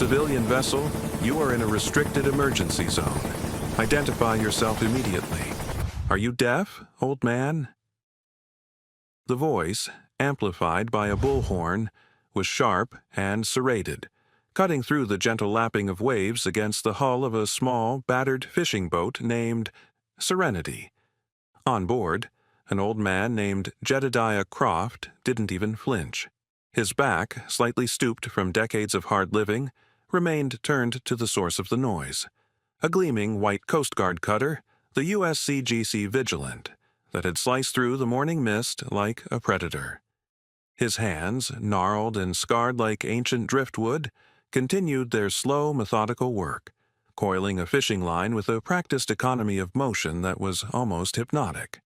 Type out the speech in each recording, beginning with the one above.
Civilian vessel, you are in a restricted emergency zone. Identify yourself immediately. Are you deaf, old man? The voice, amplified by a bullhorn, was sharp and serrated, cutting through the gentle lapping of waves against the hull of a small, battered fishing boat named Serenity. On board, an old man named Jedediah Croft didn't even flinch. His back, slightly stooped from decades of hard living, remained turned to the source of the noise, a gleaming white Coast Guard cutter, the USCGC Vigilant, that had sliced through the morning mist like a predator. His hands, gnarled and scarred like ancient driftwood, continued their slow, methodical work, coiling a fishing line with a practiced economy of motion that was almost hypnotic.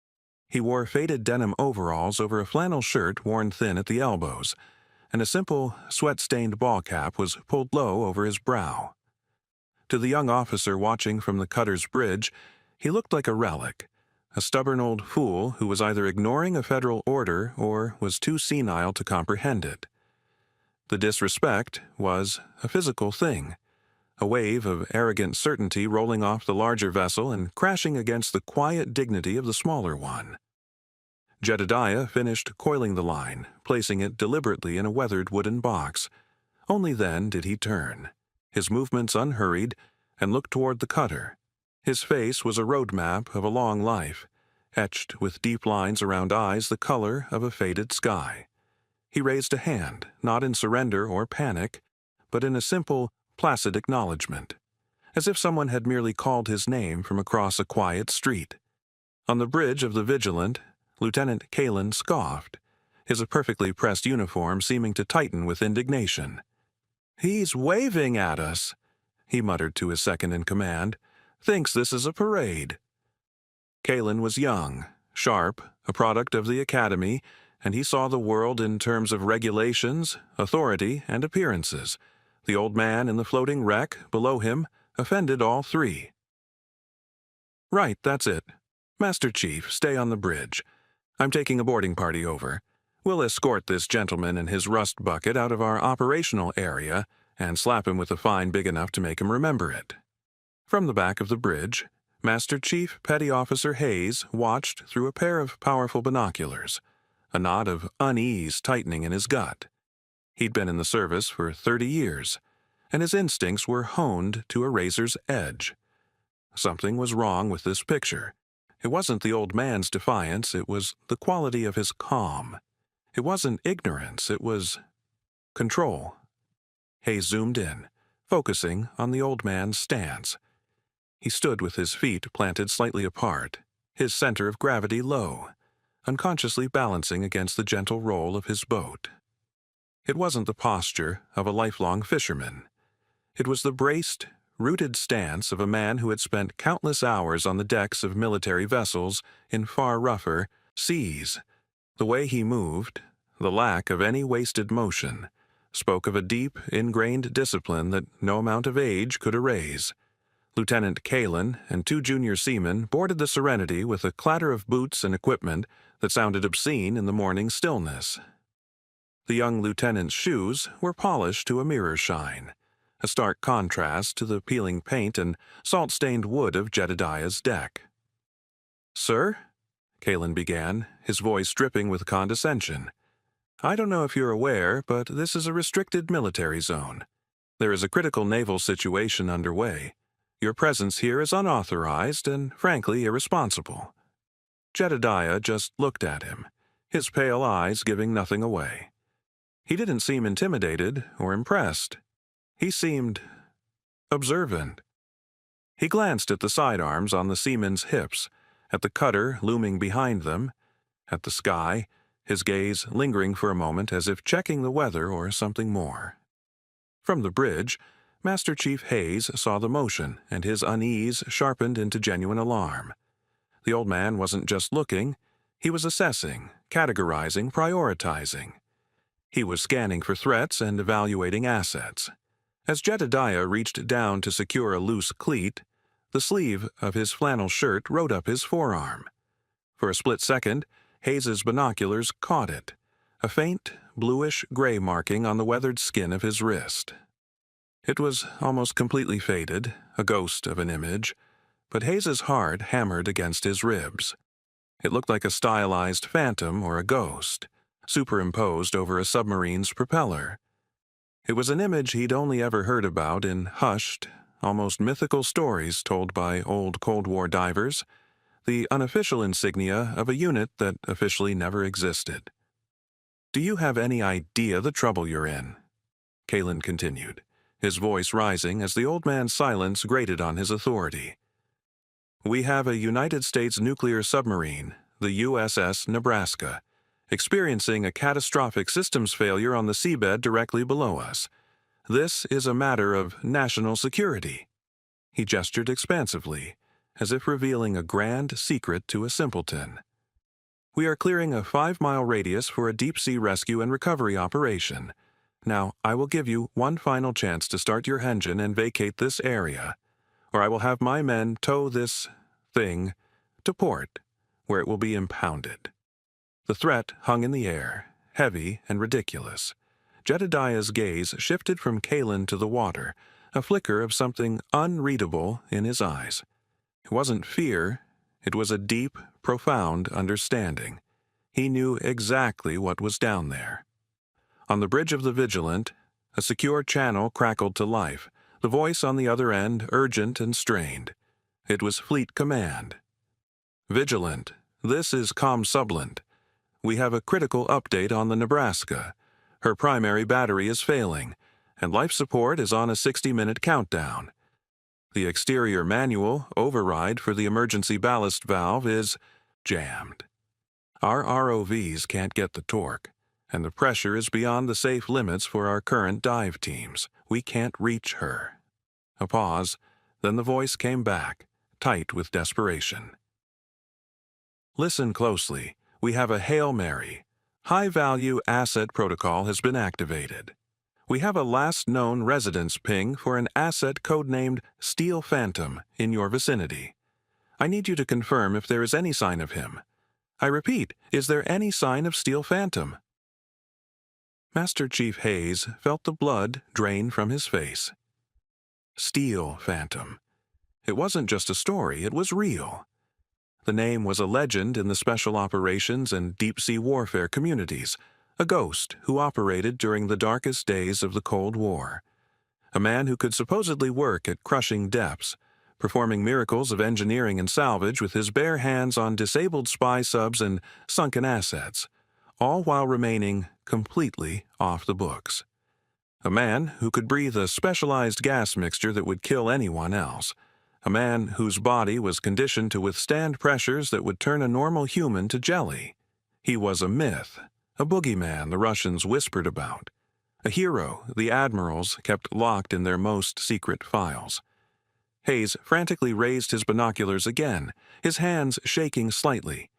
He wore faded denim overalls over a flannel shirt worn thin at the elbows, and a simple, sweat-stained ball cap was pulled low over his brow. To the young officer watching from the cutter's bridge, he looked like a relic, a stubborn old fool who was either ignoring a federal order or was too senile to comprehend it. The disrespect was a physical thing, a wave of arrogant certainty rolling off the larger vessel and crashing against the quiet dignity of the smaller one. Jedediah finished coiling the line, placing it deliberately in a weathered wooden box. Only then did he turn, his movements unhurried, and look toward the cutter. His face was a road map of a long life, etched with deep lines around eyes the color of a faded sky. He raised a hand, not in surrender or panic, but in a simple, placid acknowledgement, as if someone had merely called his name from across a quiet street. On the bridge of the Vigilant, Lieutenant Kalin scoffed, his perfectly pressed uniform seeming to tighten with indignation. "He's waving at us," he muttered to his second-in-command. "Thinks this is a parade." Kalin was young, sharp, a product of the academy, and he saw the world in terms of regulations, authority, and appearances. The old man in the floating wreck, below him, offended all three. "Right, that's it. Master Chief, stay on the bridge. I'm taking a boarding party over. We'll escort this gentleman and his rust bucket out of our operational area and slap him with a fine big enough to make him remember it." From the back of the bridge, Master Chief Petty Officer Hayes watched through a pair of powerful binoculars, a knot of unease tightening in his gut. He'd been in the service for 30 years, and his instincts were honed to a razor's edge. Something was wrong with this picture. It wasn't the old man's defiance, it was the quality of his calm. It wasn't ignorance, it was control. Hayes zoomed in, focusing on the old man's stance. He stood with his feet planted slightly apart, his center of gravity low, unconsciously balancing against the gentle roll of his boat. It wasn't the posture of a lifelong fisherman. It was the braced, rooted stance of a man who had spent countless hours on the decks of military vessels in far rougher seas. The way he moved, the lack of any wasted motion, spoke of a deep, ingrained discipline that no amount of age could erase. Lieutenant Kalin and two junior seamen boarded the Serenity with a clatter of boots and equipment that sounded obscene in the morning stillness. The young lieutenant's shoes were polished to a mirror shine, a stark contrast to the peeling paint and salt-stained wood of Jedediah's deck. "Sir," Kalin began, his voice dripping with condescension, "I don't know if you're aware, but this is a restricted military zone. There is a critical naval situation underway. Your presence here is unauthorized and, frankly, irresponsible." Jedediah just looked at him, his pale eyes giving nothing away. He didn't seem intimidated or impressed. He seemed observant. He glanced at the sidearms on the seaman's hips, at the cutter looming behind them, at the sky, his gaze lingering for a moment as if checking the weather or something more. From the bridge, Master Chief Hayes saw the motion, and his unease sharpened into genuine alarm. The old man wasn't just looking, he was assessing, categorizing, prioritizing. He was scanning for threats and evaluating assets. As Jedediah reached down to secure a loose cleat, the sleeve of his flannel shirt rode up his forearm. For a split second, Hayes's binoculars caught it, a faint, bluish-gray marking on the weathered skin of his wrist. It was almost completely faded, a ghost of an image, but Hayes's heart hammered against his ribs. It looked like a stylized phantom or a ghost, superimposed over a submarine's propeller. It was an image he'd only ever heard about in hushed, almost mythical stories told by old Cold War divers, the unofficial insignia of a unit that officially never existed. "Do you have any idea the trouble you're in?" Kalen continued, his voice rising as the old man's silence grated on his authority. "We have a United States nuclear submarine, the USS Nebraska, experiencing a catastrophic systems failure on the seabed directly below us. This is a matter of national security." He gestured expansively, as if revealing a grand secret to a simpleton. "We are clearing a 5-mile radius for a deep-sea rescue and recovery operation. Now, I will give you one final chance to start your engine and vacate this area, or I will have my men tow this thing to port, where it will be impounded." The threat hung in the air, heavy and ridiculous. Jedediah's gaze shifted from Kalen to the water, a flicker of something unreadable in his eyes. It wasn't fear, it was a deep, profound understanding. He knew exactly what was down there. On the bridge of the Vigilant, a secure channel crackled to life, the voice on the other end urgent and strained. It was Fleet Command. "Vigilant, this is ComSublant. We have a critical update on the Nebraska. Her primary battery is failing, and life support is on a 60-minute countdown. The exterior manual override for the emergency ballast valve is jammed. Our ROVs can't get the torque, and the pressure is beyond the safe limits for our current dive teams. We can't reach her." A pause, then the voice came back, tight with desperation. "Listen closely. We have a Hail Mary. High-value asset protocol has been activated. We have a last known residence ping for an asset codenamed Steel Phantom in your vicinity. I need you to confirm if there is any sign of him. I repeat, is there any sign of Steel Phantom?" Master Chief Hayes felt the blood drain from his face. Steel Phantom. It wasn't just a story, it was real. The name was a legend in the special operations and deep-sea warfare communities, a ghost who operated during the darkest days of the Cold War. A man who could supposedly work at crushing depths, performing miracles of engineering and salvage with his bare hands on disabled spy subs and sunken assets, all while remaining completely off the books. A man who could breathe a specialized gas mixture that would kill anyone else. A man whose body was conditioned to withstand pressures that would turn a normal human to jelly. He was a myth, a boogeyman the Russians whispered about, a hero the admirals kept locked in their most secret files. Hayes frantically raised his binoculars again, his hands shaking slightly.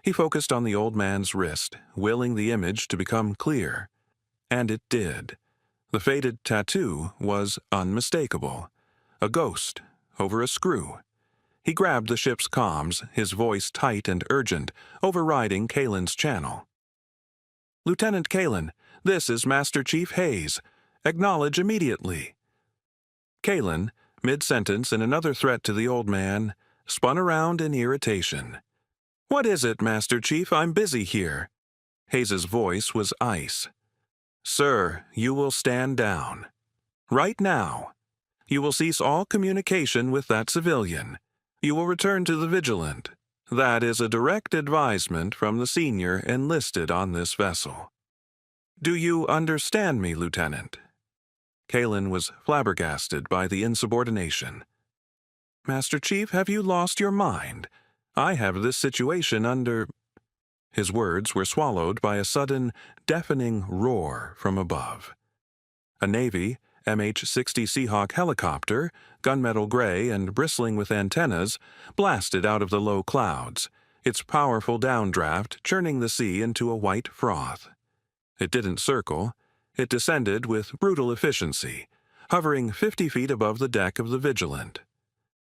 He focused on the old man's wrist, willing the image to become clear. And it did. The faded tattoo was unmistakable. A ghost over a screw. He grabbed the ship's comms, his voice tight and urgent, overriding Kalen's channel. "Lieutenant Kalen, this is Master Chief Hayes. Acknowledge immediately." Kalen, mid-sentence and another threat to the old man, spun around in irritation. "What is it, Master Chief? I'm busy here." Hayes's voice was ice. "Sir, you will stand down. Right now. You will cease all communication with that civilian. You will return to the Vigilant. That is a direct advisement from the senior enlisted on this vessel. Do you understand me, Lieutenant?" Kalen was flabbergasted by the insubordination. "Master Chief, have you lost your mind? I have this situation under—" His words were swallowed by a sudden, deafening roar from above. A Navy MH-60 Seahawk helicopter, gunmetal gray and bristling with antennas, blasted out of the low clouds, its powerful downdraft churning the sea into a white froth. It didn't circle. It descended with brutal efficiency, hovering 50 feet above the deck of the Vigilant.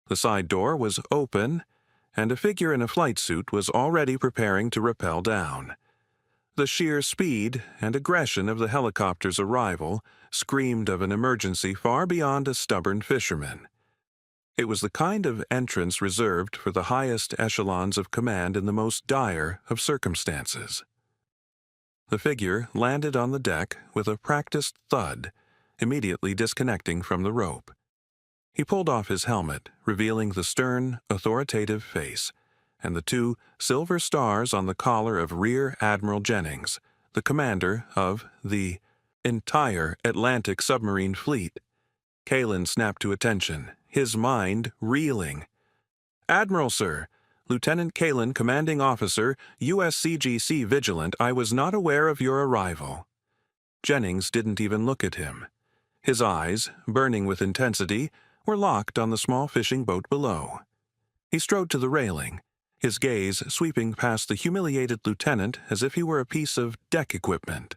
The side door was open, and a figure in a flight suit was already preparing to rappel down. The sheer speed and aggression of the helicopter's arrival screamed of an emergency far beyond a stubborn fisherman. It was the kind of entrance reserved for the highest echelons of command in the most dire of circumstances. The figure landed on the deck with a practiced thud, immediately disconnecting from the rope. He pulled off his helmet, revealing the stern, authoritative face, and the two silver stars on the collar of Rear Admiral Jennings, the commander of the entire Atlantic submarine fleet. Kalin snapped to attention, his mind reeling. "Admiral, sir. Lieutenant Kalin, commanding officer, USCGC Vigilant. I was not aware of your arrival." Jennings didn't even look at him. His eyes, burning with intensity, were locked on the small fishing boat below. He strode to the railing, his gaze sweeping past the humiliated lieutenant as if he were a piece of deck equipment.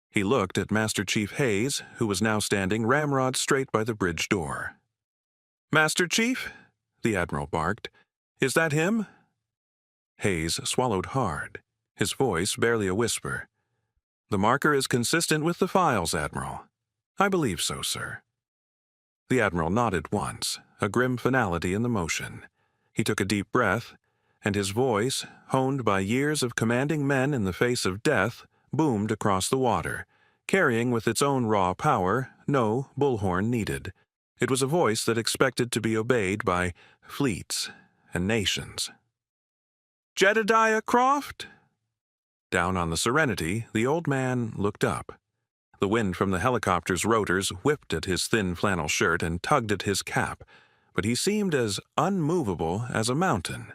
He looked at Master Chief Hayes, who was now standing ramrod straight by the bridge door. "Master Chief?" the Admiral barked. "Is that him?" Hayes swallowed hard, his voice barely a whisper. "The marker is consistent with the files, Admiral." "I believe so, sir." The Admiral nodded once, a grim finality in the motion. He took a deep breath, and his voice, honed by years of commanding men in the face of death, boomed across the water, carrying with its own raw power, no bullhorn needed. It was a voice that expected to be obeyed by fleets and nations. "Jedediah Croft?" Down on the Serenity, the old man looked up. The wind from the helicopter's rotors whipped at his thin flannel shirt and tugged at his cap, but he seemed as unmovable as a mountain.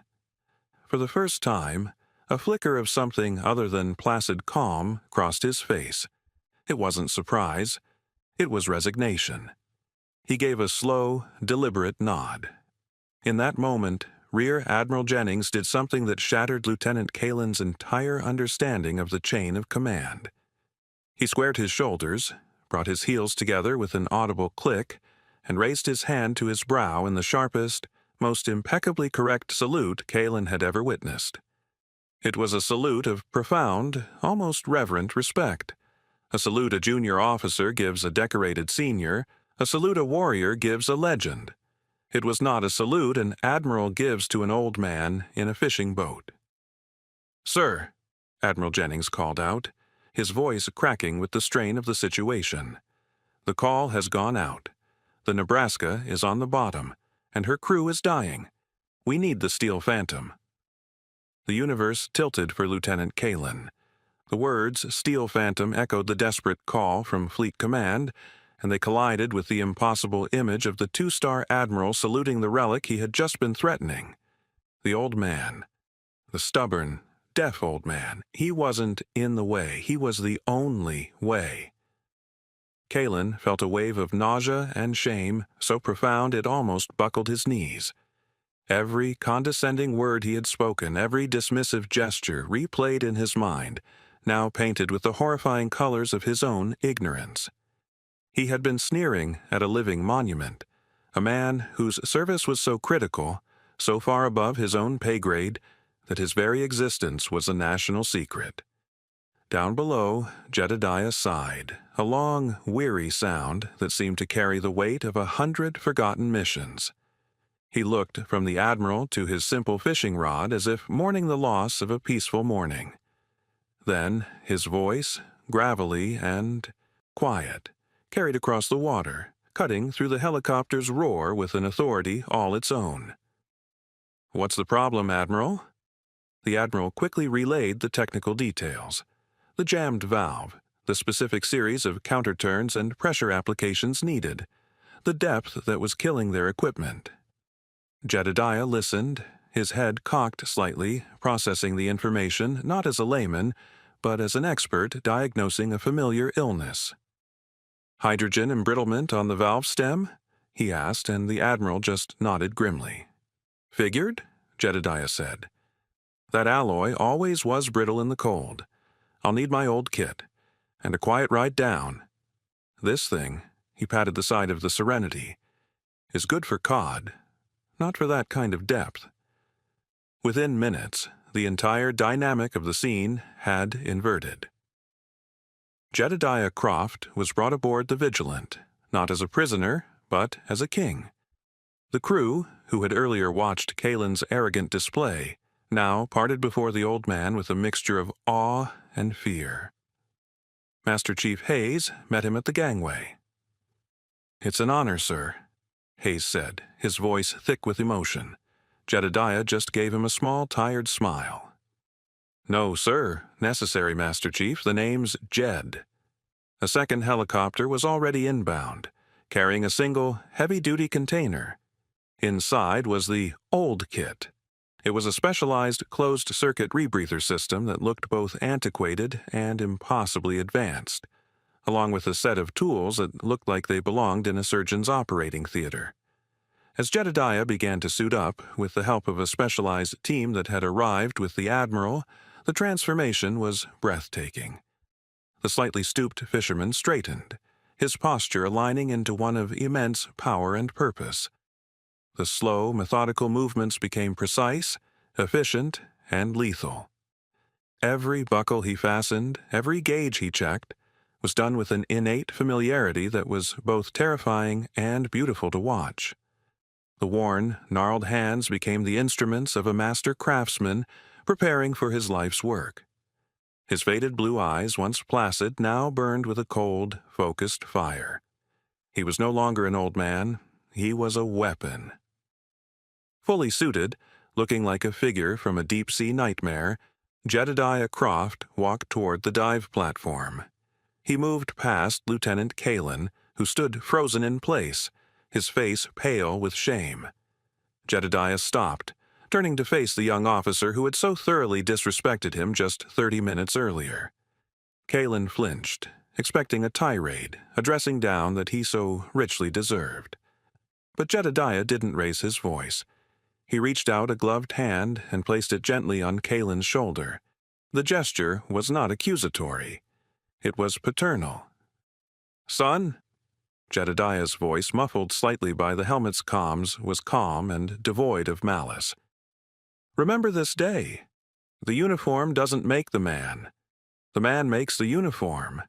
For the first time, a flicker of something other than placid calm crossed his face. It wasn't surprise. It was resignation. He gave a slow, deliberate nod. In that moment, Rear Admiral Jennings did something that shattered Lieutenant Kalin's entire understanding of the chain of command. He squared his shoulders, brought his heels together with an audible click, and raised his hand to his brow in the sharpest, most impeccably correct salute Kalin had ever witnessed. It was a salute of profound, almost reverent respect. A salute a junior officer gives a decorated senior, a salute a warrior gives a legend. It was not a salute an admiral gives to an old man in a fishing boat. "Sir," Admiral Jennings called out, his voice cracking with the strain of the situation. "The call has gone out. The Nebraska is on the bottom, and her crew is dying. We need the Steel Phantom." The universe tilted for Lieutenant Kalin. The words Steel Phantom echoed the desperate call from Fleet Command, and they collided with the impossible image of the two-star admiral saluting the relic he had just been threatening. The old man, the stubborn, deaf old man, he wasn't in the way, he was the only way. Kalin felt a wave of nausea and shame so profound it almost buckled his knees. Every condescending word he had spoken, every dismissive gesture replayed in his mind, now painted with the horrifying colors of his own ignorance. He had been sneering at a living monument, a man whose service was so critical, so far above his own pay grade, that his very existence was a national secret. Down below, Jedediah sighed, a long, weary sound that seemed to carry the weight of 100 forgotten missions. He looked from the admiral to his simple fishing rod as if mourning the loss of a peaceful morning. Then his voice, gravelly and quiet, carried across the water, cutting through the helicopter's roar with an authority all its own. "What's the problem, Admiral?" The Admiral quickly relayed the technical details. The jammed valve, the specific series of counterturns and pressure applications needed, the depth that was killing their equipment. Jedediah listened, his head cocked slightly, processing the information not as a layman, but as an expert diagnosing a familiar illness. "Hydrogen embrittlement on the valve stem?" he asked, and the Admiral just nodded grimly. "Figured," Jedediah said. "That alloy always was brittle in the cold. I'll need my old kit, and a quiet ride down. This thing," he patted the side of the Serenity, "is good for cod, not for that kind of depth." Within minutes, the entire dynamic of the scene had inverted. Jedediah Croft was brought aboard the Vigilant, not as a prisoner, but as a king. The crew, who had earlier watched Kalen's arrogant display, now parted before the old man with a mixture of awe and fear. Master Chief Hayes met him at the gangway. "It's an honor, sir," Hayes said, his voice thick with emotion. Jedediah just gave him a small, tired smile. "No, sir, necessary, Master Chief. The name's Jed." A second helicopter was already inbound, carrying a single, heavy-duty container. Inside was the old kit. It was a specialized closed-circuit rebreather system that looked both antiquated and impossibly advanced, along with a set of tools that looked like they belonged in a surgeon's operating theater. As Jedediah began to suit up, with the help of a specialized team that had arrived with the Admiral, the transformation was breathtaking. The slightly stooped fisherman straightened, his posture aligning into one of immense power and purpose. The slow, methodical movements became precise, efficient, and lethal. Every buckle he fastened, every gauge he checked, was done with an innate familiarity that was both terrifying and beautiful to watch. The worn, gnarled hands became the instruments of a master craftsman preparing for his life's work. His faded blue eyes, once placid, now burned with a cold, focused fire. He was no longer an old man. He was a weapon. Fully suited, looking like a figure from a deep-sea nightmare, Jedediah Croft walked toward the dive platform. He moved past Lieutenant Kalen, who stood frozen in place, his face pale with shame. Jedediah stopped, turning to face the young officer who had so thoroughly disrespected him just 30 minutes earlier. Kalen flinched, expecting a tirade, a dressing down that he so richly deserved. But Jedediah didn't raise his voice. He reached out a gloved hand and placed it gently on Kalen's shoulder. The gesture was not accusatory. It was paternal. "Son?" Jedediah's voice, muffled slightly by the helmet's comms, was calm and devoid of malice. "Remember this day. The uniform doesn't make the man. The man makes the uniform.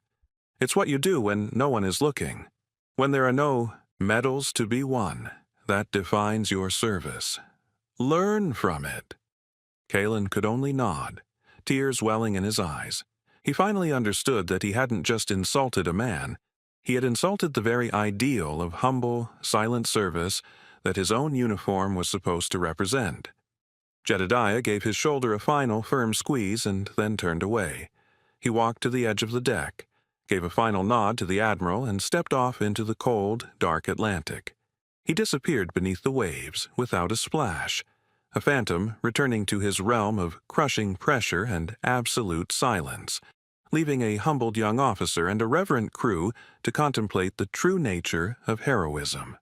It's what you do when no one is looking, when there are no medals to be won. That defines your service. Learn from it." Kalen could only nod, tears welling in his eyes. He finally understood that he hadn't just insulted a man. He had insulted the very ideal of humble, silent service that his own uniform was supposed to represent. Jedediah gave his shoulder a final firm squeeze and then turned away. He walked to the edge of the deck, gave a final nod to the Admiral, and stepped off into the cold, dark Atlantic. He disappeared beneath the waves without a splash, a phantom returning to his realm of crushing pressure and absolute silence, leaving a humbled young officer and a reverent crew to contemplate the true nature of heroism.